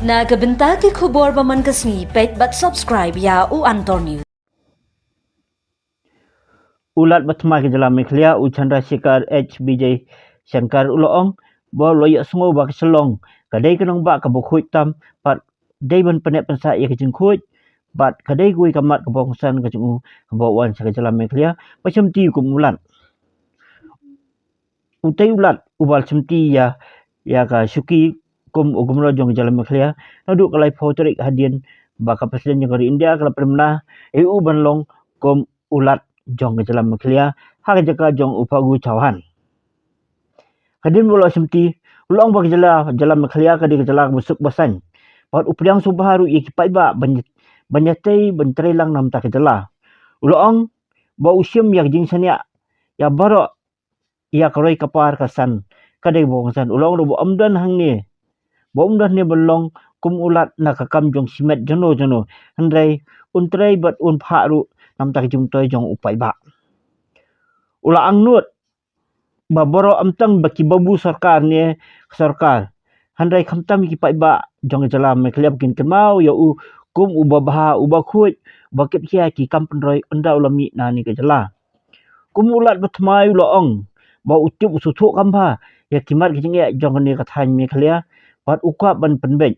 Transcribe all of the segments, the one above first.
Nagabenta ki khubor baman kasni Paidbah subscribe ya u Antor News. Ulat batma ke dalam Meghalaya u Chandrasekhar H Vijayashankar uloong bo loyak sungo ba keselong kadai kenong ba ka bokhuit tam pat dai ban panet pensa ya ke jengkhuit bat kadai gui kamat ke bongsan ke jengu bo wan sa ke dalam Meghalaya macam ti ku ulat utai ulat ubal semti ya ka syuki kum ugumlo jong jalan Meghalaya nadu kalai potrik hadian ba ka presiden negara India kala permana EU banlong kum ulat jong ke jalan Meghalaya hak jaka jong upagu cawan kadin bola semti ulong ba ke jalan Meghalaya kadi ke jalan busuk basan pat upriang subaharu ye Paidbah banyatai bentrelang nam ta ke jalan ulong ba usim yak jing sania ya baro ya karoi kapar kasan kadai bongsan ulong ro amdan hang ni bomdan ni belong kum ulat na kakam jong shimet jono hynrei untrai bat un pharu nam tak jum toy jong Paidbah ula angnut baboro amtang baki Babu Sorkar ni Sorkar hynrei khamtam ki Paidbah jong jalam Meghalaya kin kemau ya u kum ubah khut bakit kia ki kampen roi unda ulami na ni ke jala kum ulat batmai uloong ba utup usuthuk kamba ya kimat kijinge jong ni kathan Meghalaya pat ukwa ban penbej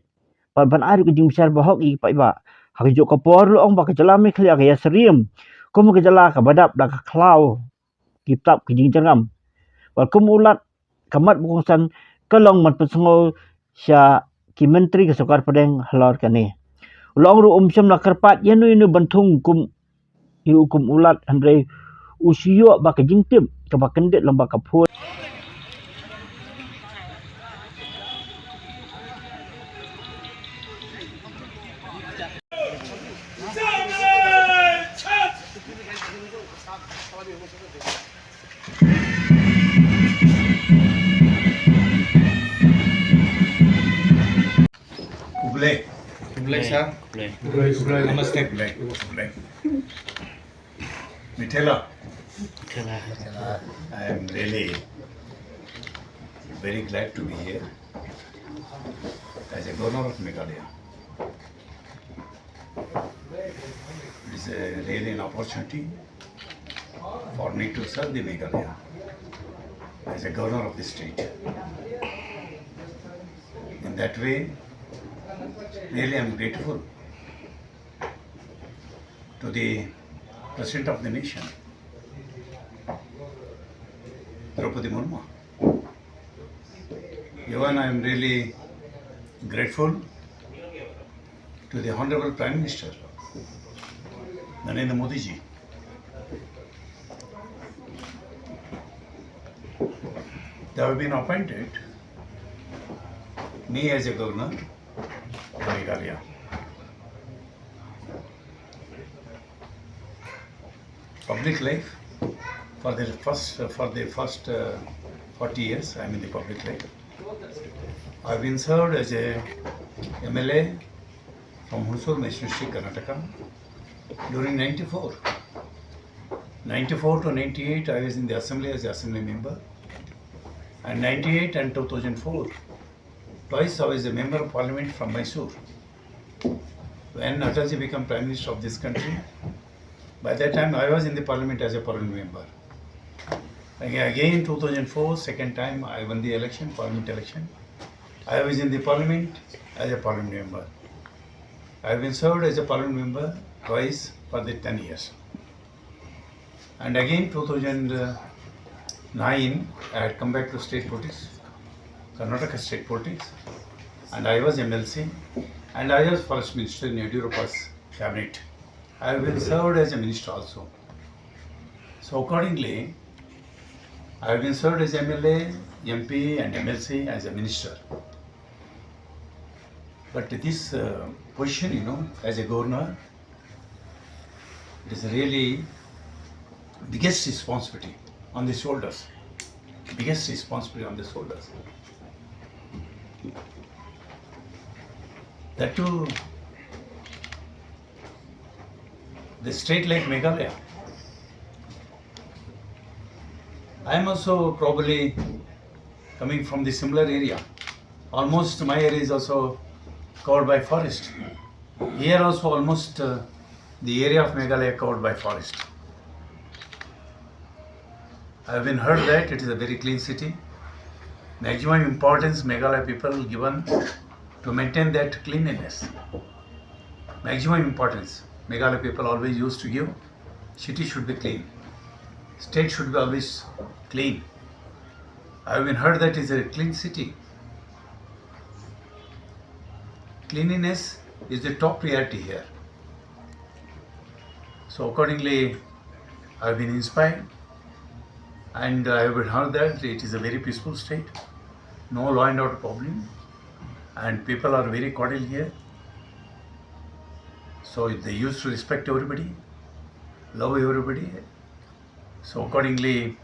pat ban ari kijing besar bahok i Paidbah hak jo kapor lo ong ba ke jalam Meghalaya ya seriem kum ke jala ka badap da ka klau kitap kijing jangam pat kum ulat kamat bungsan kalong mat pensengo sya ki menteri ke Sokar Padeng halor kane long ru syam na karpat yanu bantung kum hukum ulat hynrei usiyo ba ke jingtip ka ba kendet lomba ka phut Ublay sir. Ublay. Namaste. Ublay. Mithila. I am really very glad to be here as a governor of Meghalaya. It is really an opportunity for me to serve the Meghalaya as a governor of the state. In that way, really I am grateful to the President of the nation, Draupadi Murmu. Even I am really grateful to the Honorable Prime Minister, Narendra Modi ji. They have been appointed me as a governor of Meghalaya. Public life for the first 40 years I am in the public life. I have been served as a MLA from Husur District, Karnataka during 94 to 98 I was in the assembly as the assembly member, and 98 and 2004 twice I was a member of parliament from Mysore. When Atalji became Prime Minister of this country, by that time I was in the parliament as a parliament member. Again 2004, second time I won the election, parliament election. I was in the parliament as a parliament member. I have been served as a parliament member twice for the 10 years. And again 2009 I had come back to state politics, Karnataka state politics, and I was MLC and I was first minister in Yediyurappa's cabinet. I have been served as a minister also. So accordingly, I have been served as MLA, MP and MLC as a minister. But this position, as a governor, it is really biggest responsibility on the shoulders. Biggest responsibility on the shoulders. That too, the state like Meghalaya. I am also probably coming from the similar area. Almost my area is also covered by forest. Here also almost the area of Meghalaya covered by forest. I have been heard that it is a very clean city. Maximum importance Meghalaya people given to maintain that cleanliness. Maximum importance Meghalaya people always used to give. City should be clean. State should be always clean. I have been heard that it is a clean city. Cleanliness is the top priority here. So accordingly, I have been inspired, and I have heard that it is a very peaceful state, no law and order problem, and people are very cordial here. So they used to respect everybody, love everybody. So accordingly,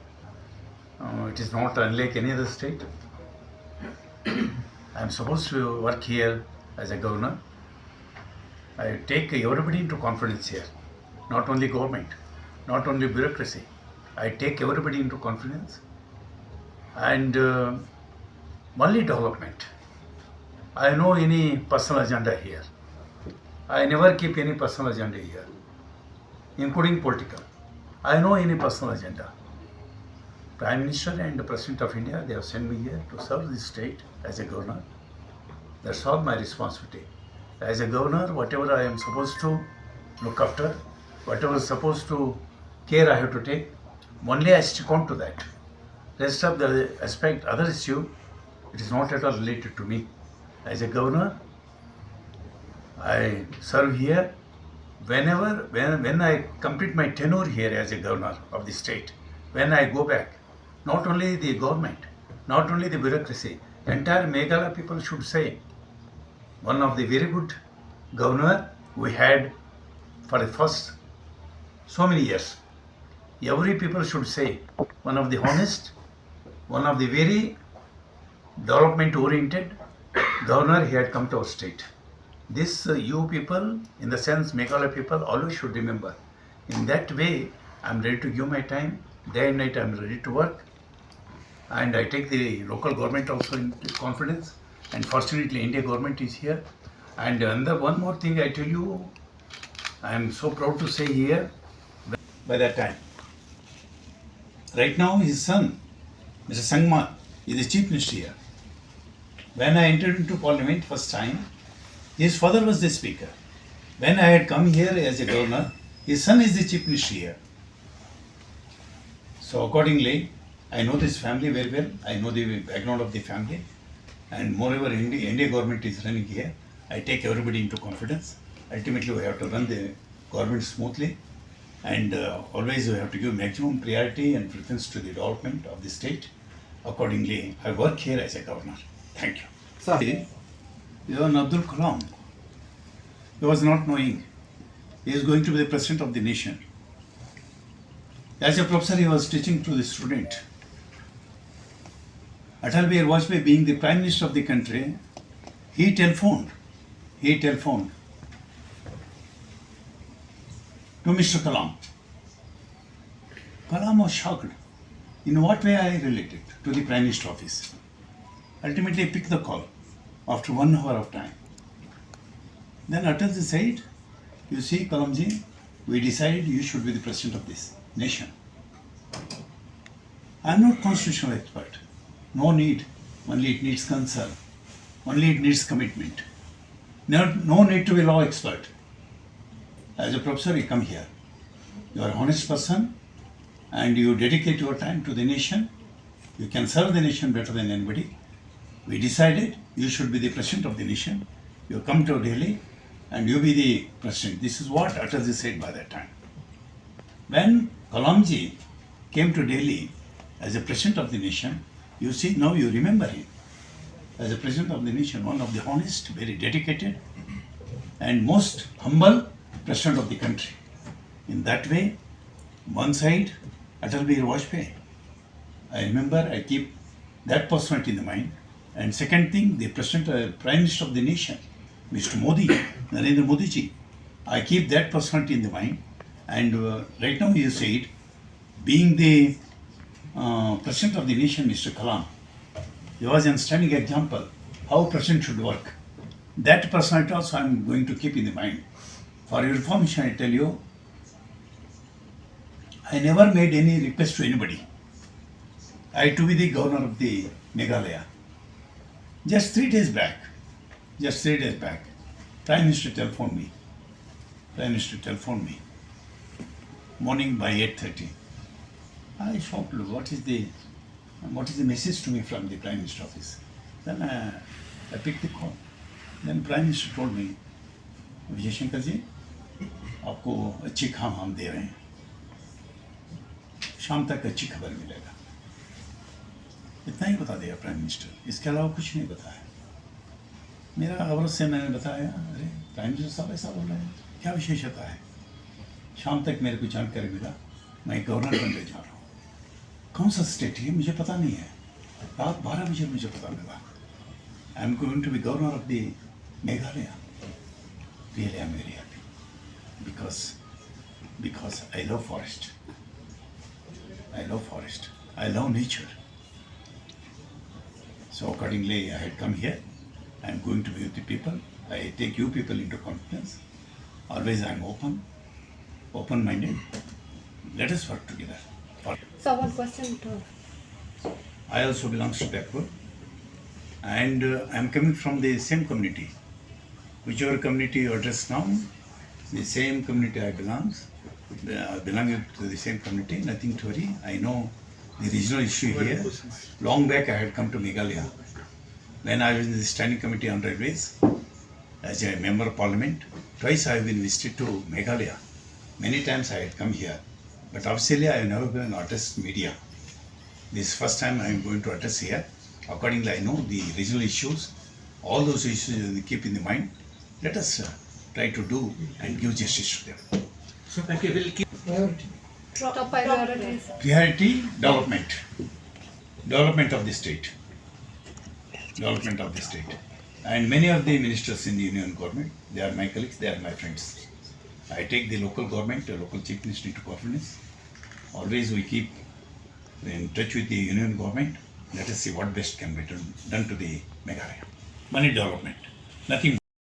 it is not unlike any other state. I am supposed to work here as a governor. I take everybody into confidence here, not only government, not only bureaucracy. I take everybody into confidence, and only development. I know any personal agenda here. I never keep any personal agenda here, including political. I know any personal agenda. Prime Minister and the President of India, they have sent me here to serve this state as a governor. That's all my responsibility. As a governor, whatever I am supposed to look after, whatever is supposed to care I have to take, only I stick on to that. Rest of the aspect, other issue, it is not at all related to me. As a governor, I serve here. When I complete my tenure here as a governor of the state, when I go back, not only the government, not only the bureaucracy, entire Meghalaya people should say, one of the very good governor we had for the first so many years. Every people should say, one of the honest, one of the very development oriented governor he had come to our state. This you people, in the sense Meghalaya people, always should remember. In that way, I am ready to give my time. Day and night I am ready to work. And I take the local government also into confidence. And fortunately, India government is here. And one more thing I tell you, I am so proud to say here, by that time. Right now, his son, Mr. Sangman, is the chief minister here. When I entered into parliament first time, his father was the speaker. When I had come here as a governor, his son is the chief minister here. So accordingly, I know this family very well. I know the background of the family. And moreover, India government is running here. I take everybody into confidence. Ultimately, we have to run the government smoothly. And always we have to give maximum priority and preference to the development of the state. Accordingly, I work here as a governor. Thank you. Sir. Even Abdul Kalam, he was not knowing he is going to be the president of the nation. As a professor, he was teaching to the student. Atal Bihari Vajpayee being the prime minister of the country, he telephoned to Mr. Kalam. Kalam was shocked. In what way I related to the prime minister office? Ultimately, he picked the call after 1 hour of time. Then Atalji said, you see, Kalamji, we decided you should be the president of this nation. I am not constitutional expert. No need. Only it needs concern. Only it needs commitment. No need to be law expert. As a professor, you come here. You are an honest person and you dedicate your time to the nation. You can serve the nation better than anybody. We decided you should be the president of the nation. You come to Delhi and you be the president. This is what Atalji said by that time. When Kalamji came to Delhi as a president of the nation, you see, now you remember him as a president of the nation, one of the honest, very dedicated and most humble president of the country. In that way, one side, Atal Bihari Vajpayee. I remember, I keep that personality in the mind. And second thing, the president, prime minister of the nation, Mr. Modi, Narendra Modi ji. I keep that personality in the mind. And right now you said, being the president of the nation, Mr. Kalam, he was an standing example how president should work. That personality also I'm going to keep in the mind. For your information, I tell you, I never made any request to anybody. I to be the governor of the Meghalaya. Just 3 days back, Prime Minister telephoned me. Morning by 8:30. I shocked. What is the message to me from the Prime Minister office? Then I picked the call. Then Prime Minister told me, Vijay Shankar जी, आपको अच्छी खबर हम दे रहे हैं. शाम तक अच्छी खबर मिलेगा. इतना ही बता दिया प्राइम मिनिस्टर. इसके अलावा कुछ नहीं बताया. मेरा अवरत से मैंने बताया, अरे प्राइम मिनिस्टर साहब ऐसा बोल रहे हैं, क्या विशेषता है. शाम तक मेरे को जानकारी मिला, मैं गवर्नर बनने जा रहा हूँ. कौन सा स्टेट है मुझे पता नहीं है. रात 12 बजे मुझे पता मिला. I am going to be governor of the Meghalaya. Really, I'm very happy because I love forest. I love nature. So accordingly, I had come here. I'm going to be with the people. I take you people into confidence. Always I'm open-minded. Let us work together. So one question to I also belong to backward, and I'm coming from the same community. Whichever community you address now, the same community I belong to the same community, nothing to worry. I know the regional issue here. Long back I had come to Meghalaya. When I was in the standing committee on railways, as a member of parliament, twice I have been visited to Meghalaya. Many times I had come here, but officially I have never been addressed media. This is first time I am going to address here. Accordingly, I know the regional issues. All those issues we keep in the mind. Let us try to do and give justice to them. So thank you. We'll keep top priorities. Priority, development of the state. And many of the ministers in the union government, they are my colleagues, they are my friends. I take the local government, the local chief minister into confidence. Always we keep in touch with the union government. Let us see what best can be done to the Meghalaya. Money development, nothing.